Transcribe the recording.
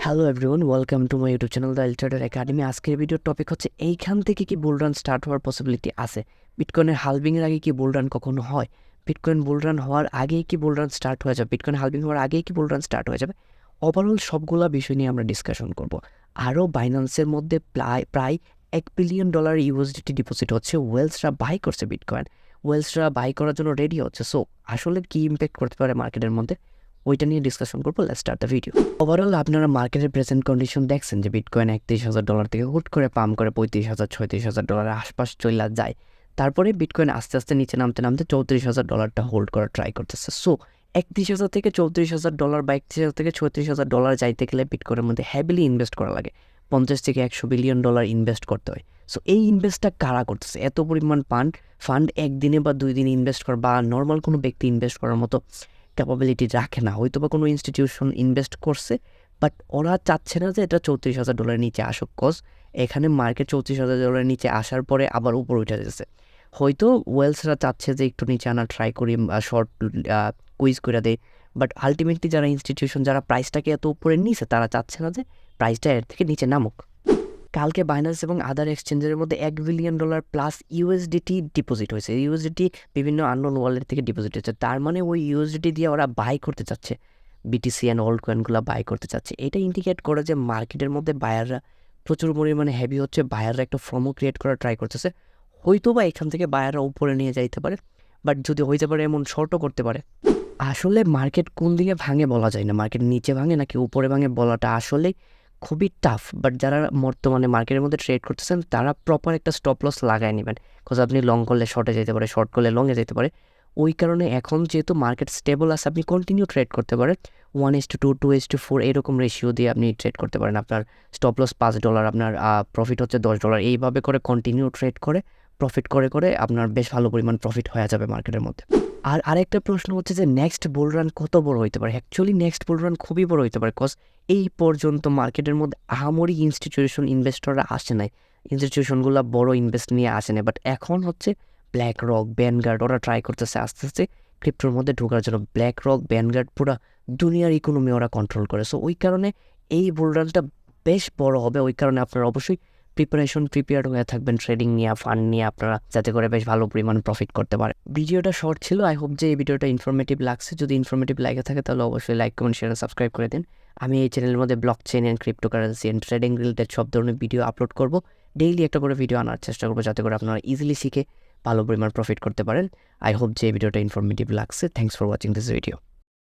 Hello everyone, welcome to my YouTube channel the Eltrader Academy. আজকের ভিডিওর topic হচ্ছে এইখান থেকে কি বুল রান স্টার্ট হওয়ার পসিবিলিটি আছে। বিটকয়েনের হালভিংয়ের আগে কি বুল রান কখনো হয়? বিটকয়েন বুল রান হওয়ার আগেই কি বুল রান স্টার্ট হয়ে যাবে? বিটকয়েন হালভিং হওয়ার আগেই কি বুল রান স্টার্ট হয়ে যাবে? ওভারঅল সবগুলা বিষয় নিয়ে আমরা ডিসকাশন করব। আরও বাইন্যান্সের মধ্যে প্রায় $1 বিলিয়ন ইউএসডিটি ডিপোজিট হচ্ছে। ওয়েলসরা বাই করছে বিটকয়েন, ওয়েলসরা বাই করার জন্য রেডি হচ্ছে। সো আসলে কি ইম্প্যাক্ট করতে পারে মার্কেটের মধ্যে, ওইটা নিয়ে ডিসকাশন করবো। Let's start the video. Overall আপনারা মার্কেটের প্রেজেন্ট কন্ডিশন দেখছেন যে বিটকয়েন $31,000 থেকে হুট করে পাম্প করে $35,000-36,000 আশপাশ চলে যায়। তারপরে বিটকয়েন আস্তে আস্তে নিচে নামতে নামতে $34,000 হোল্ড করা ট্রাই করতেছে। সো $31,000 থেকে $34,000 বা $31,000 থেকে $36,000 যাইতে গেলে বিটকয়েনের মধ্যে হ্যাভিলি ইনভেস্ট করা লাগে। 50 থেকে $100 বিলিয়ন ইনভেস্ট করতে হয়। সো এই ইনভেস্টটা কারা করতেছে? এত পরিমাণ ফান্ড একদিনে বা 2 দিনে ইনভেস্ট করা বা নর্মাল কোনো ব্যক্তি ইনভেস্ট করার মতো ক্যাপাবিলিটি রাখে না। হয়তো বা কোনো ইনস্টিটিউশন ইনভেস্ট করছে, বাট ওরা চাচ্ছে না যে এটা $34,000 নিচে আসুক। কজ এখানে মার্কেট $34,000 নিচে আসার পরে আবার উপর উঠে যাচ্ছে। হয়তো ওয়েলসরা চাচ্ছে যে একটু নিচে আনা ট্রাই করি, শর্ট কুইজ করে দেয়, বাট আলটিমেটলি যারা ইনস্টিটিউশন যারা প্রাইসটাকে এত উপরে নিছে তারা চাচ্ছে না যে প্রাইসটা এর থেকে নিচে নামুক। কালকে বাইন্যান্স এবং আদার এক্সচেঞ্জের মধ্যে $1 বিলিয়ন প্লাস ইউএসডিটি ডিপোজিট হয়েছে। ইউএসডিটি বিভিন্ন আননোন ওয়ালেট থেকে ডিপোজিট হয়েছে। তার মানে ওই ইউএসডিটি দিয়ে ওরা বাই করতে চাচ্ছে, বিটিসি অ্যান্ড অল্ড কয়েনগুলো বাই করতে চাচ্ছে। এটা ইন্ডিকেট করে যে মার্কেটের মধ্যে বায়াররা প্রচুর পরিমাণে হেভি হচ্ছে। বায়াররা একটা ফর্মও ক্রিয়েট করার ট্রাই করতেছে। হয়তো বা এখান থেকে বায়াররা উপরে নিয়ে যাইতে পারে, বাট যদি হইতে পারে এমন শর্টও করতে পারে। আসলে মার্কেট কোন দিকে ভাঙে বলা যায় না, মার্কেট নিচে ভাঙে নাকি উপরে ভাঙে বলাটা আসলে খুবই টাফ। বাট যারা বর্তমানে মার্কেটের মধ্যে ট্রেড করতেছেন তারা প্রপার একটা স্টপ লস লাগায় নেবেন। বিকজ আপনি লং করলে শর্টে যেতে পারে, শর্ট করলে লংয়ে যেতে পারে। ওই কারণে এখন যেহেতু মার্কেট স্টেবল আছে, আপনি কন্টিনিউ ট্রেড করতে পারেন। 1:2, 2:4 এরকম রেশিও দিয়ে আপনি ট্রেড করতে পারেন। আপনার স্টপ লস $5, আপনার প্রফিট হচ্ছে $10। এইভাবে করে কন্টিনিউ ট্রেড করে প্রফিট করে করে আপনার বেশ ভালো পরিমাণ প্রফিট হয়ে যাবে মার্কেটের মধ্যে। আর আরেকটা প্রশ্ন হচ্ছে যে নেক্সট বুল রান কত বড় হইতে পারে? অ্যাকচুয়ালি নেক্সট বুল রান খুবই বড় হইতে পারে। কজ এই পর্যন্ত মার্কেটের মধ্যে আহামরি ইনস্টিটিউশন ইনভেস্টররা আসে নাই, ইনস্টিটিউশনগুলো বড় ইনভেস্ট নিয়ে আসে নাই। বাট এখন হচ্ছে ব্ল্যাক রক, ভ্যানগার্ড ওরা ট্রাই করতেছে আস্তে আস্তে ক্রিপ্টোর মধ্যে ঢোকার জন্য। ব্ল্যাক রক, ভ্যানগার্ড পুরো দুনিয়ার ইকোনমি ওরা কন্ট্রোল করে। সো ওই কারণে এই বুল রানটা বেশ বড় হবে। ওই কারণে আপনারা অবশ্যই প্রিপেয়ার্ড হয়ে থাকবেন ট্রেডিং নিয়ে, ফান্ড নিয়ে, আপনারা যাতে করে বেশ ভালো পরিমাণ প্রফিট করতে পারে। ভিডিওটা শর্ট ছিল, আই হোপ যে এই ভিডিওটা ইনফরমেটিভ লাগছে। যদি ইনফরমেটিভ লাগে থাকে তাহলে অবশ্যই লাইক, কমেন্ট, শেয়ার, সাবস্ক্রাইব করে দিন। আমি এই চ্যানেলের মধ্যে block chain and cryptocurrency and trading related সব ধরনের ভিডিও আপলোড করব। ডেইলি একটা করে ভিডিও আনার চেষ্টা করবো যাতে করে আপনারা ইজিলি শিখে ভালো পরিমাণ প্রফিট করতে পারেন। আই হোপ যে এই ভিডিওটা ইনফরমেটিভ লাগছে। Thanks for watching this video.